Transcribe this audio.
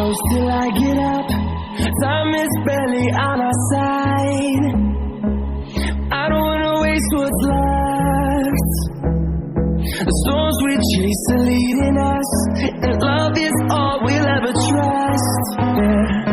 close till I get up. Time is barely on our side. I don't wanna waste what's left. The storms we chase are leading us, and love is all we'll ever trust. Yeah.